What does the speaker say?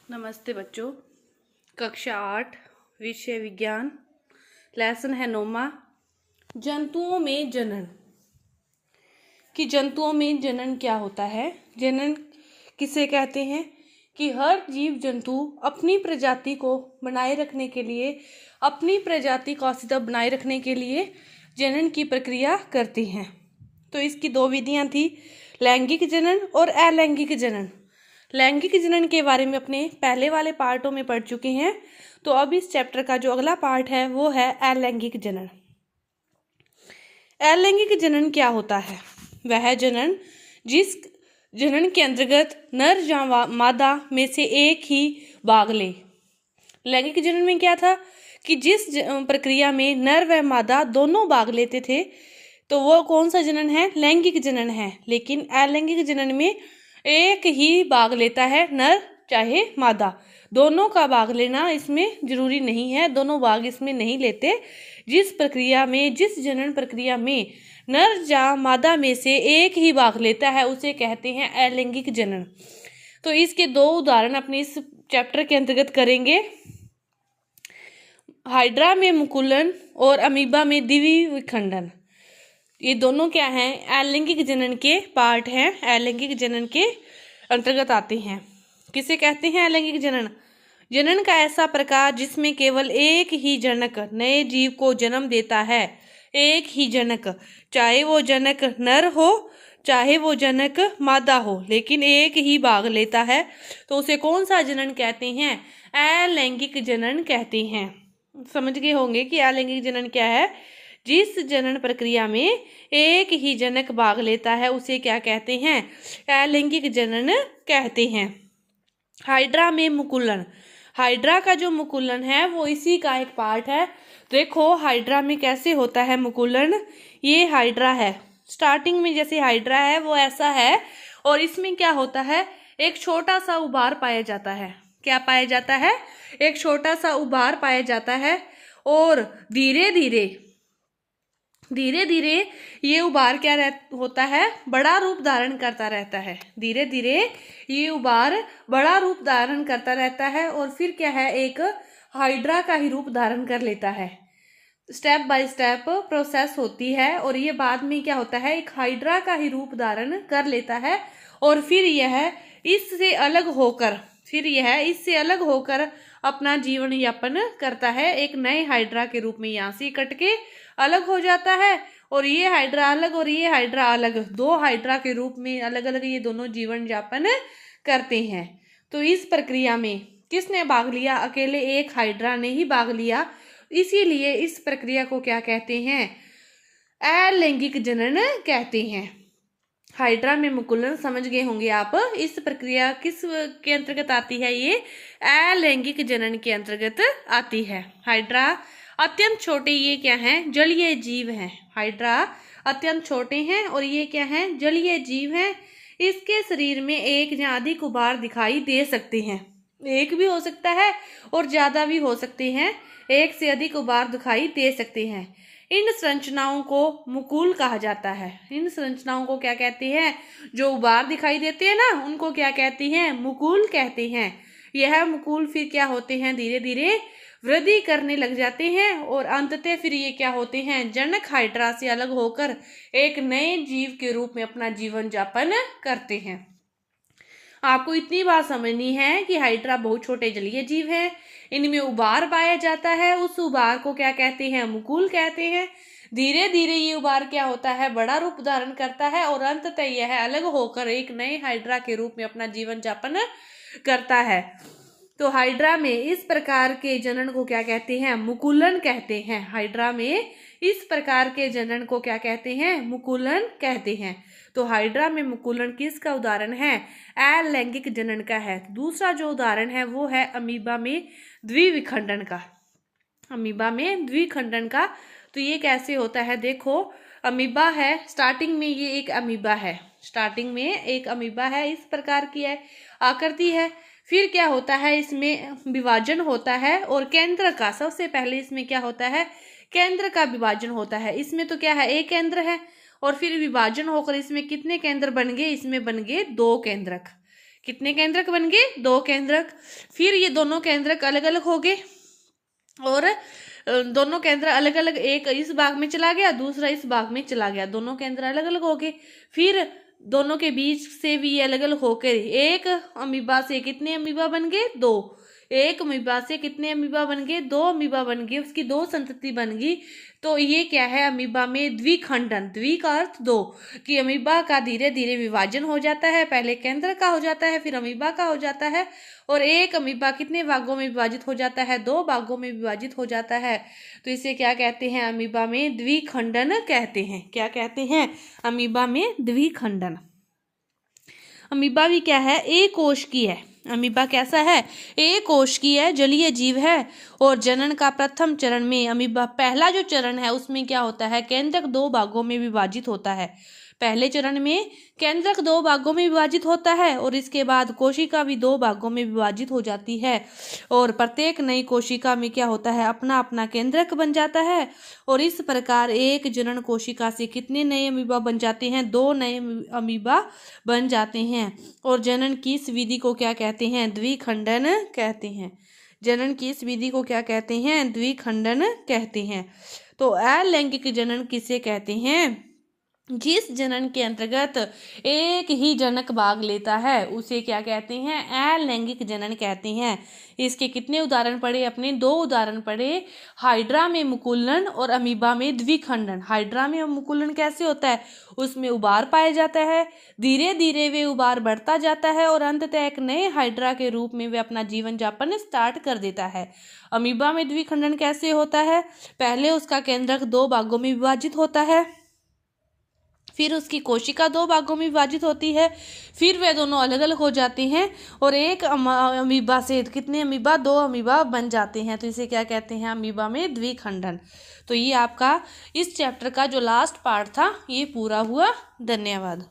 नमस्ते बच्चों। कक्षा 8 विषय विज्ञान, लेसन है 9वां, जंतुओं में जनन। कि जंतुओं में जनन क्या होता है, जनन किसे कहते हैं। कि हर जीव जंतु अपनी प्रजाति को बनाए रखने के लिए, अपनी प्रजाति को औसत बनाए रखने के लिए जनन की प्रक्रिया करती हैं। तो इसकी दो विधियां थी, लैंगिक जनन और अलैंगिक जनन। लैंगिक जनन के बारे में अपने पहले वाले पार्टों में पढ़ चुके हैं। तो अब इस चैप्टर का जो अगला पार्ट है वो है अलैंगिक जनन। अलैंगिक जनन क्या होता है? वह जनन जिस जनन के अंतर्गत नर या मादा में से एक ही भाग ले। लैंगिक जनन में क्या था कि जिस प्रक्रिया में नर व मादा दोनों भाग लेते थे तो वो कौन सा जनन है? लैंगिक जनन है। लेकिन अलैंगिक जनन में एक ही भाग लेता है, नर चाहे मादा। दोनों का भाग लेना इसमें जरूरी नहीं है, दोनों भाग इसमें नहीं लेते। जिस जनन प्रक्रिया में नर या मादा में से एक ही भाग लेता है उसे कहते हैं अलैंगिक जनन। तो इसके दो उदाहरण अपने इस चैप्टर के अंतर्गत करेंगे। हाइड्रा में मुकुलन और अमीबा में द्विविखंडन। ये दोनों क्या हैं? अलैंगिक जनन के पार्ट हैं, अलैंगिक जनन के अंतर्गत आते हैं। किसे कहते हैं अलैंगिक जनन? जनन का ऐसा प्रकार जिसमें केवल एक ही जनक नए जीव को जन्म देता है। एक ही जनक, चाहे वो जनक नर हो चाहे वो जनक मादा हो, लेकिन एक ही भाग लेता है तो उसे कौन सा जनन कहते हैं? अलैंगिक जनन कहते हैं। समझ गए होंगे कि अलैंगिक जनन क्या है। जिस जनन प्रक्रिया में एक ही जनक भाग लेता है उसे क्या कहते हैं? अलैंगिक जनन कहते हैं। हाइड्रा में मुकुलन। हाइड्रा का जो मुकुलन है वो इसी का एक पार्ट है। देखो हाइड्रा में कैसे होता है मुकुलन। ये हाइड्रा है, स्टार्टिंग में जैसे हाइड्रा है वो ऐसा है, और इसमें क्या होता है? एक छोटा सा उभार पाया जाता है। क्या पाया जाता है? एक छोटा सा उभार पाया जाता है, और धीरे धीरे ये उभार क्या होता है? बड़ा रूप धारण करता रहता है। धीरे धीरे ये उभार बड़ा रूप धारण करता रहता है, और फिर क्या है? एक हाइड्रा का ही रूप धारण कर लेता है। स्टेप बाय स्टेप प्रोसेस होती है, और ये बाद में क्या होता है? एक हाइड्रा का ही रूप धारण कर लेता है, और फिर यह इससे अलग होकर अपना जीवन यापन करता है। एक नए हाइड्रा के रूप में यहाँ से कट के अलग हो जाता है, और ये हाइड्रा अलग और ये हाइड्रा अलग, दो हाइड्रा के रूप में अलग अलग ये दोनों जीवन यापन करते हैं। तो इस प्रक्रिया में किसने भाग लिया? अकेले एक हाइड्रा ने ही भाग लिया। इसीलिए इस प्रक्रिया को क्या कहते हैं? अलैंगिक जनन कहते हैं। हाइड्रा में मुकुलन समझ गए होंगे आप। इस प्रक्रिया किस के अंतर्गत आती है? ये अलैंगिक जनन के अंतर्गत आती है। हाइड्रा अत्यंत छोटे, ये क्या हैं? जलीय जीव हैं। हाइड्रा अत्यंत छोटे हैं और ये क्या हैं? जलीय जीव हैं। इसके शरीर में एक या अधिक उभार दिखाई दे सकते हैं। एक भी हो सकता है और ज्यादा भी हो सकते हैं। एक से अधिक उभार दिखाई दे सकते हैं। इन संरचनाओं को मुकुल कहा जाता है। इन संरचनाओं को क्या कहते हैं? जो उभार दिखाई देते हैं ना, उनको क्या कहते हैं? मुकुल कहते हैं। यह मुकुल फिर क्या होते हैं? धीरे धीरे वृद्धि करने लग जाते हैं, और अंततः फिर ये क्या होते हैं? जनक हाइड्रा से अलग होकर एक नए जीव के रूप में अपना जीवन यापन करते हैं। आपको इतनी बात समझनी है कि हाइड्रा बहुत छोटे जलीय जीव है। इनमें उभार पाया जाता है, उस उभार को क्या कहते हैं? मुकुल कहते हैं। धीरे धीरे ये उभार क्या होता है? बड़ा रूप धारण करता है, और अंततः यह अलग होकर एक नए हाइड्रा के रूप में अपना जीवन यापन करता है। तो हाइड्रा में इस प्रकार के जनन को क्या कहते हैं? मुकुलन कहते हैं। हाइड्रा में इस प्रकार के जनन को क्या कहते हैं? मुकुलन कहते हैं। तो हाइड्रा में मुकुलन किसका उदाहरण है? अलैंगिक जनन का है। दूसरा जो उदाहरण है वो है अमीबा में द्विविखंडन का। अमीबा में द्विखंडन का तो ये कैसे होता है? देखो अमीबा है, स्टार्टिंग में ये एक अमीबा है, स्टार्टिंग में एक अमीबा है, इस प्रकार की है आकृति है। फिर क्या होता है? इसमें विभाजन होता है, और केंद्र का सबसे पहले इसमें क्या होता है? केंद्र का विभाजन होता है। इसमें तो क्या है? एक केंद्र है, और फिर विभाजन होकर इसमें कितने केंद्र बन गए? इसमें बन गए 2 केंद्रक। कितने केंद्रक बन गए? 2 केंद्रक। फिर ये दोनों केंद्रक अलग अलग हो गए और दोनों केंद्र अलग अलग, एक इस भाग में चला गया, दूसरा इस भाग में चला गया, दोनों केंद्र अलग अलग हो गए। फिर दोनों के बीच से भी ये अलग अलग होकर एक अमीबा से कितने अमीबा बन गए? 2। एक अमीबा से कितने अमीबा बन गए? 2 अमीबा बन गए, उसकी 2 संतति बन गई। तो ये क्या है? अमीबा में द्विखंडन। द्वि का अर्थ 2, कि अमीबा का धीरे धीरे विभाजन हो जाता है, पहले केंद्र का हो जाता है, फिर अमीबा का हो जाता है। और एक अमीबा कितने भागों में विभाजित हो जाता है? 2 भागों में विभाजित हो जाता है। तो इसे क्या कहते हैं? अमीबा में द्विखंडन कहते हैं। क्या कहते हैं? अमीबा में द्विखंडन। अमीबा भी क्या है? एक कोश की है। अमीबा कैसा है? एक कोश की है, जलीय जीव है। और जनन का प्रथम चरण में अमीबा, पहला जो चरण है उसमें क्या होता है? केंद्रक 2 भागों में विभाजित होता है। पहले चरण में केंद्रक 2 भागों में विभाजित होता है और इसके बाद कोशिका भी 2 भागों में विभाजित हो जाती है। और प्रत्येक नई कोशिका में क्या होता है? अपना अपना केंद्रक बन जाता है। और इस प्रकार एक जनन कोशिका से कितने नए अमीबा बन जाते हैं? 2 नए अमीबा बन जाते हैं। और जनन की इस विधि को क्या कहते हैं? द्विखंडन कहते हैं। जनन की इस विधि को क्या कहते हैं? द्विखंडन कहते हैं। तो अलैंगिक जनन किसे कहते हैं? जिस जनन के अंतर्गत एक ही जनक भाग लेता है उसे क्या कहते हैं? अलैंगिक जनन कहते हैं। इसके कितने उदाहरण पढ़े अपने? 2 उदाहरण पढ़े। हाइड्रा में मुकुलन और अमीबा में द्विखंडन। हाइड्रा में मुकुलन कैसे होता है? उसमें उबार पाया जाता है, धीरे धीरे वे उबार बढ़ता जाता है और अंततः एक नए हाइड्रा के रूप में वे अपना जीवन यापन स्टार्ट कर देता है। अमीबा में द्विखंडन कैसे होता है? पहले उसका केंद्रक 2 भागों में विभाजित होता है, फिर उसकी कोशिका 2 भागों में विभाजित होती है, फिर वे दोनों अलग अलग हो जाते हैं और एक अमीबा से कितने अमीबा? 2 अमीबा बन जाते हैं। तो इसे क्या कहते हैं? अमीबा में द्विखंडन। तो ये आपका इस चैप्टर का जो लास्ट पार्ट था ये पूरा हुआ। धन्यवाद।